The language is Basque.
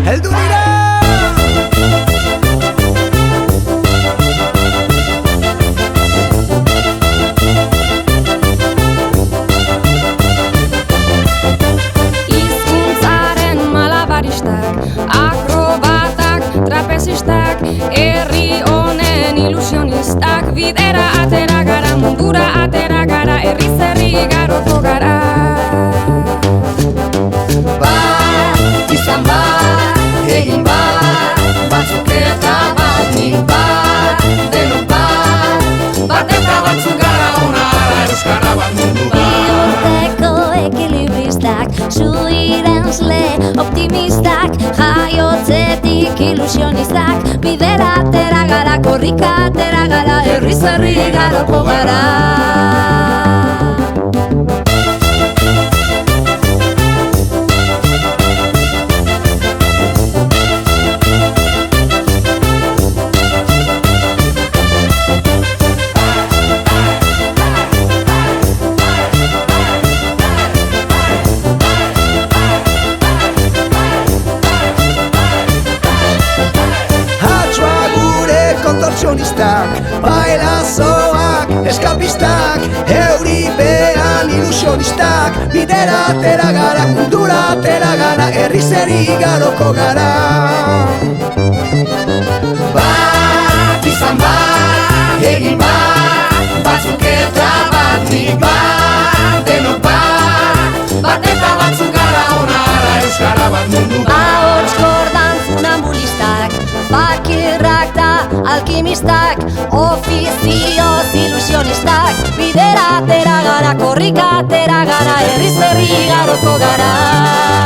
heldu dira. Hizkuntzaren malabaristak, akrobatak, trapezistak, herri honen ilusionistak, bidera atera gara, mundura atera gara, herriz herri igaroko gara. Bat, izan bat, egin bat, batzuk eta batik bat, denok bat, bat eta batzuk gara onara, euskara bat mundu bat. Bihurteko ekilibristak, suirensle optimistak, jaiotzetik ilusionistak, bidera atera gara, korrika atera gara, herriz herri igaroko gara. Kontortzionistak, bailazoak, eskapistak, euripean ilusionistak, bidera atera gara, mundura atera gara, herriz herri igaroko gara. Bat, izan bat, egin bat, batzuk eta batik bat, denok bat, bat eta batzuk gara onara, euskara bat mundu bat. Ahots kordan funambulistak, bakirrak da alkimistak, ofizioz ilusionistak, bidera atera gara, korrika atera gara, herriz herri igaroko gara.